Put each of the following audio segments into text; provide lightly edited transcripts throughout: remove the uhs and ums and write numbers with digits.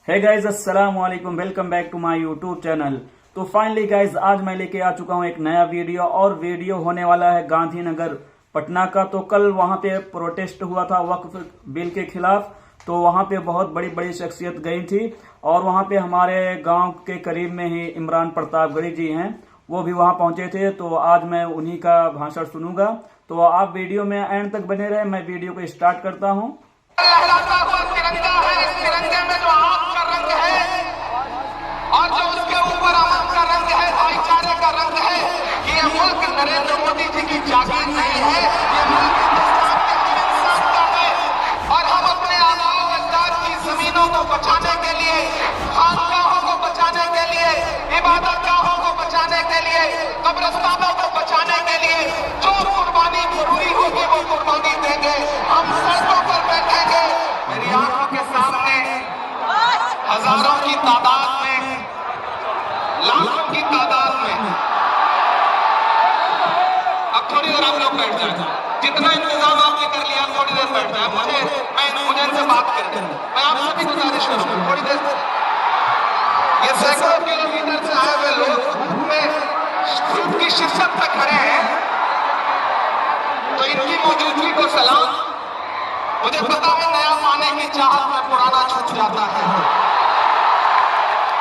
है गाइज, अस्सलाम वालेकुम, welcome back to my YouTube channel. तो फाइनली गाइज आज मैं लेके आ चुका हूँ एक नया वीडियो, और वीडियो होने वाला है गांधीनगर पटना का। तो कल वहां पे प्रोटेस्ट हुआ था वक्फ बिल के खिलाफ, तो वहां पे बहुत बड़ी बड़ी शख्सियत गई थी, और वहां पे हमारे गांव के करीब में ही इमरान प्रतापगढ़ी जी हैं, वो भी वहां पहुंचे थे। तो आज मैं उन्हीं का भाषण सुनूंगा, तो आप वीडियो में एंड तक बने रहे। मैं वीडियो को स्टार्ट करता हूँ। लहराता हुआ तिरंगा है, इस तिरंगे में जो आग का रंग है और जो उसके ऊपर अमन का रंग है, भाईचारे का रंग है। ये मुल्क नरेंद्र मोदी जी की जागीर नहीं है, ये मुल्क हिंदुस्तान के हर इंसान का है। और हम अपने आबाओ अजदाद की जमीनों को बचाने के लिए, खानकाहों को बचाने के लिए, इबादतगाहों को बचाने के लिए, कब्रिस्तानों को बचाने के लिए जो कुर्बानी जरूरी होगी वो कुर्बानी देंगे। हम सड़कों पर बैठेंगे। मेरी आंखों के सामने हजारों की तादाद में, लाखों की तादाद में, अब थोड़ी देर आप लोग बैठ जाए, जितना इंतजाम आपने कर लिया थोड़ी देर बैठ जाए। मुझे इनसे बात करनी है। मैं आपसे भी गुजारिश करूंगा थोड़ी देर। ये सैकड़ों किलोमीटर से आए हुए लोग धूप में धूप की शिद्दत पे खड़े हैं, तो इनकी मौजूदगी को सलाम। मुझे पता है नया पाने की चाहत में पुराना छूट जाता है,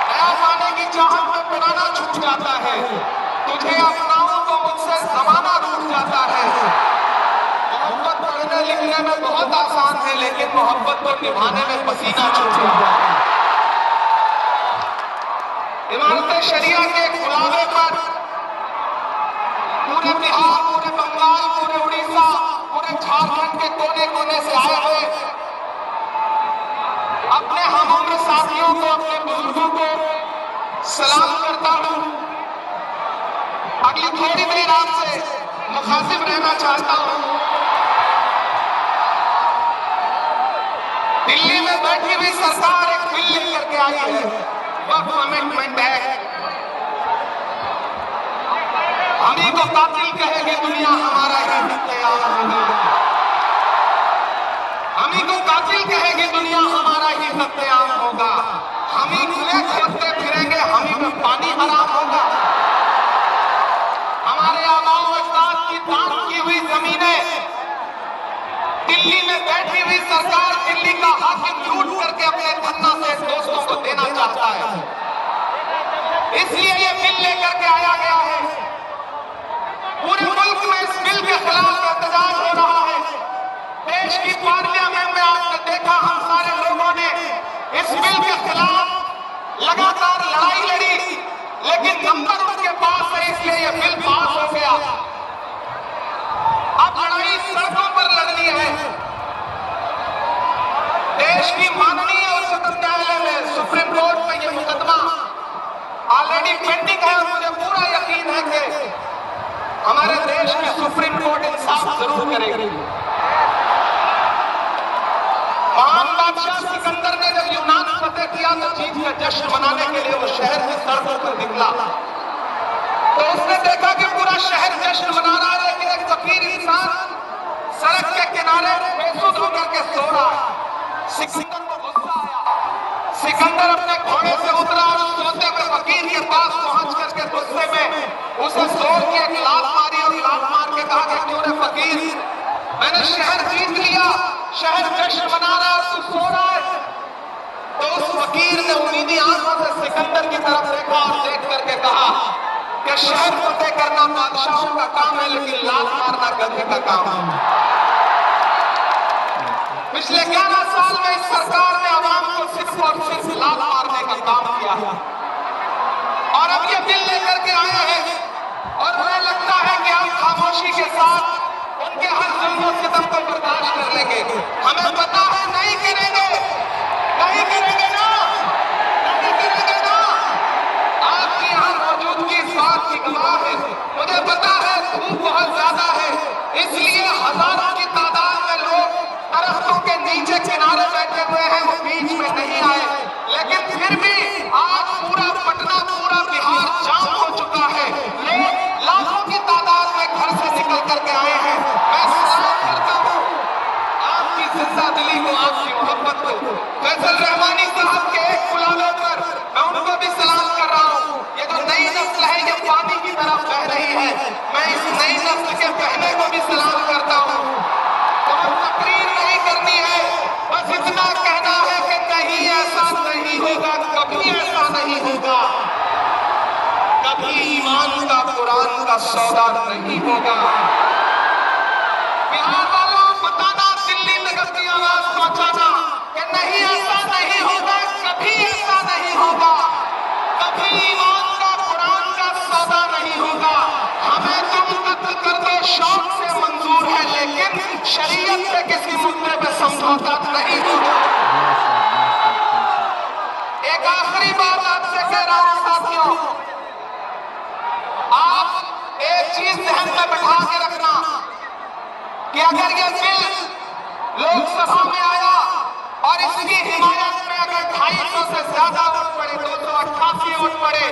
नया पाने की चाहत में पुराना छूट जाता है। तुझे अपनाओ तो मुझसे जमाना रूठ जाता है। मोहब्बत पढ़ने लिखने में बहुत आसान है, लेकिन मोहब्बत को निभाने में पसीना छूट जाता है। इमारत शरिया के खुलावे पर पूरे बिहार, पूरे बंगाल, पूरे उड़ीसा, पूरे झारखंड के कोने कोने से आए हुए अपने हम उम्र साथियों को, अपने बुजुर्गों को सलाम करता हूं। अगली थोड़ी देर आपसे मुखातिब रहना चाहता हूं। दिल्ली में बैठी हुई सरकार एक बिल लेकर के आई है, वक्फ अमेंडमेंट एक्ट। हम ही को कातिल कहेगी दुनिया, हमारा ही सत्याम होगा। हम ही को कातिल कहेगी दुनिया, हमारा ही सत्याम होगा। हम ही खुले खोदते फिरेंगे, हम ही में पानी हराम होगा। हमारे आबाओ अजदाद की दान की हुई जमीनें दिल्ली में बैठी हुई सरकार, दिल्ली का हाकिम लूट करके अपने धन्ना से दोस्तों को देना चाहता है। इसलिए ये बिल लेकर के आया गया है। पूरे मुल्क में इस बिल के खिलाफ एहतजाज हो रहा है। देश की पार्लियामेंट में आपने देखा, हम सारे लोगों ने इस बिल के खिलाफ लगातार लड़ाई लड़ी, लेकिन नंबर उनके पास है, इसलिए यह बिल पास हो गया। अब लड़ाई सड़कों पर लड़नी है। देश की माननीय उच्चतम न्यायालय में, सुप्रीम कोर्ट में यह मुकदमा ऑलरेडी पेंडिंग है, और मुझे पूरा यकीन है कि हमारे देश की सुप्रीम कोर्ट इंसाफ जरूर करेगी। महान बादशाह सिकंदर ने जब यूनान फतेह किया तो जीत का जश्न मनाने के लिए वो शहर की सड़कों पर निकला, तो उसने देखा कि पूरा शहर जश्न मना रहा है, लेकिन एक फकीर इंसान सड़क के किनारे बेसुध होकर के सो रहा है। सिकंदर को गुस्सा आया। सिकंदर अपने घोड़े से उतरा और उस सोते हुए फकीर के पास पहुंच करके गुस्से में उसे जोर की एक लात मारी, और लात मार के कहा कि क्यों रे फकीर, मैंने शहर जीत लिया, शहर जश्न मना रहा है, तू सो रहा है। तो उस फकीर ने उम्मीदी आंखों से सिकंदर की तरफ देखा और देख करके कहा कि शहर फतेह करना बादशाहों का काम है, लेकिन लात मारना गधे का काम है। पिछले 11 साल में इस सरकार ने आवाम को सिर्फ और सिर्फ लात मारने का काम किया है, और अब ये बिल लेकर के आए हैं। और मुझे लगता है कि आप खामोशी के साथ उनके हर जुल्म सितम को बर्दाश्त कर लेंगे। हमें पता है नहीं गिरेंगे, नहीं गिरेंगे ना, नहीं गिरेंगे ना। आपकी यहाँ मौजूदगी इस बात की गवाह है। मुझे पता है धूप बहुत ज्यादा है, इसलिए हजारों की तादाद में लोग दरख्तों के नीचे किनारे बैठे हुए हैं, वो बीच में नहीं आए। लेकिन फिर भी आज पूरा पटना, पूरा बिहार जाम हो चुका है। लोग लाखों की तादाद में घर से निकल करके आए हैं। मैं सलाम करता हूँ आपकी जिंदा दिली को, आपकी मोहब्बत को। फैसल रहमानी साहब के एक नहीं होगा, कभी ईमान का कुरान का सौदा नहीं होगा। बिहार वालों बताना, दिल्ली तक की आवाज पहुंचाना कि नहीं, ऐसा नहीं होगा, कभी ऐसा नहीं होगा, कभी ईमान का कुरान का सौदा नहीं होगा। हमें तुम कत्ल कर दो शौक से मंजूर है, लेकिन शरीयत से किसी मुद्दे पे समझौता नहीं होगा। एक आखिरी बात आपसे कह रहा हूं साथियों, आप एक चीज ध्यान में बिठा के रखना कि अगर ये बिल लोकसभा में आया और इसकी हिमायत में अगर 250 से ज्यादा वोट पड़े, 288 वोट पड़े,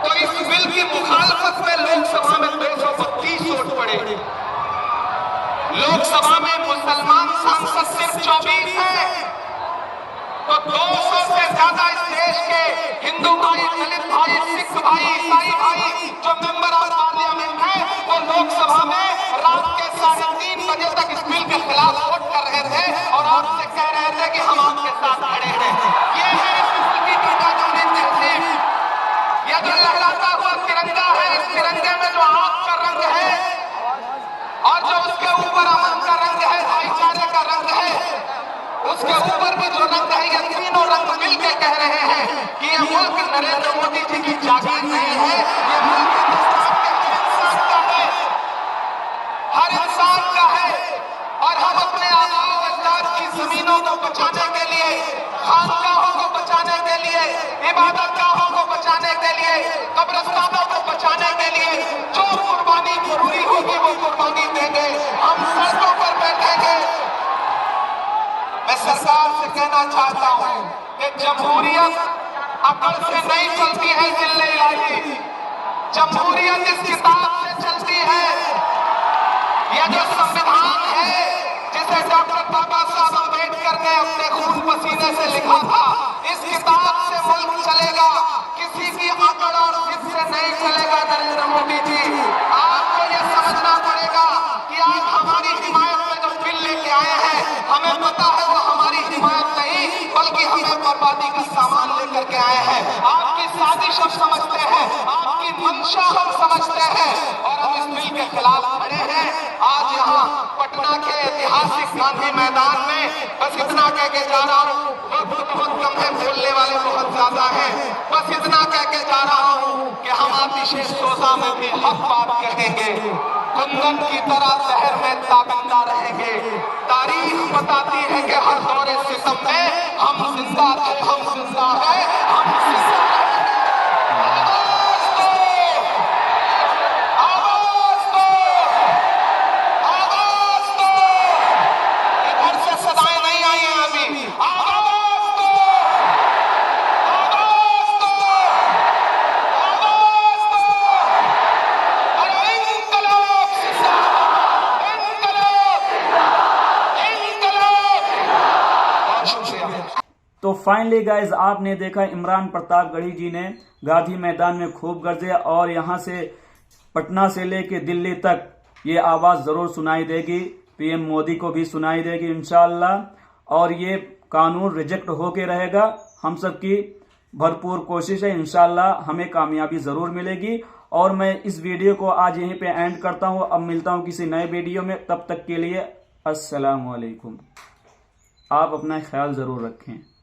तो इस बिल की मुखालफत में लोकसभा में 232 वोट पड़े। लोकसभा में मुसलमान सांसद सिर्फ 24 हैं, तो 200 से ज्यादा इस देश के हिंदू भाई, दलित भाई, सिख भाई, ईसाई भाई जो मेंबर ऑफ पार्लियामेंट हैं, वो लोकसभा में रात के 3:30 बजे तक इस बिल के खिलाफ वोट कर रहे थे और आपसे कह रहे थे कि हम आपके साथ खड़े हैं। ये है इस मुल्क की कानूनी तहजीब। ये जो लहराता हुआ तिरंगा है, इस तिरंगे में जो आग का रंग है और जो उसके ऊपर अमन का रंग है, भाईचारे का रंग है, उसके ऊपर भी जो रंग है, ये तीनों रंग मिलकर कह रहे हैं कि ये मुल्क नरेंद्र मोदी जी की जागीर नहीं है, ये मुल्क हिंदुस्तान के हर इंसान का है। और हम अपने आबाओ अजदाद की जमीनों को बचाने के लिए, खानकाहों को बचाने के लिए, इबादतगाहों को बचाने के लिए, कब्रिस्तानों को बचाने के लिए जो कुर्बानी जरूरी होगी वो कुर्बानी देंगे। हम सड़कों पर बैठेंगे। मैं सरकार से कहना चाहता हूं कि जमहूरियत अकड़ से नहीं चलती है, जिले इलाही जमहूरियत इस किताब से चलती है। यह जो संविधान है जिसे डॉक्टर बाबा साहब अम्बेडकर ने अपने खून पसीने से लिखा था, इस किताब से मुल्क चलेगा, किसी की अकड़ और जिद से नहीं चलेगा। नरेंद्र मोदी जी, आपको यह समझना पड़ेगा कि आप हमारी हिमायत में जो बिल लेके आए हैं, हमें पता है वो हमारी हिमायत नहीं बल्कि हमें बर्बादी का सामान लेकर के आए हैं। आपकी साजिश हम समझते हैं, आपकी मंशा हम समझते हैं और हम इस बिल के खिलाफ खड़े हैं। आज यहाँ पटना के ऐतिहासिक गांधी मैदान में बस इतना कह के जा रहा हूँ, वक्त बहुत कम है, बोलने वाले बहुत ज्यादा हैं। बस इतना कह के जा रहा हूँ कि हम आतिशे सोजा में भी हक बात कहेंगे, कुंदन की तरह शहर में ताबिंदा रहेंगे। तारीख बताती है कि हर दौरे सितम में हम जिंदा थे, हम जिंदा है, हम जिंदा तो फाइनली गाइज आपने देखा इमरान प्रतापगढ़ी जी ने गांधी मैदान में खूब गरजे और यहाँ से पटना से लेके दिल्ली तक ये आवाज जरूर सुनाई देगी, पीएम मोदी को भी सुनाई देगी इंशाअल्लाह। और ये कानून रिजेक्ट होके रहेगा। हम सबकी भरपूर कोशिश है, इंशाअल्लाह हमें कामयाबी जरूर मिलेगी। और मैं इस वीडियो को आज यहीं पे एंड करता हूँ। अब मिलता हूँ किसी नए वीडियो में, तब तक के लिए अस्सलाम वालेकुम। आप अपना ख्याल जरूर रखें।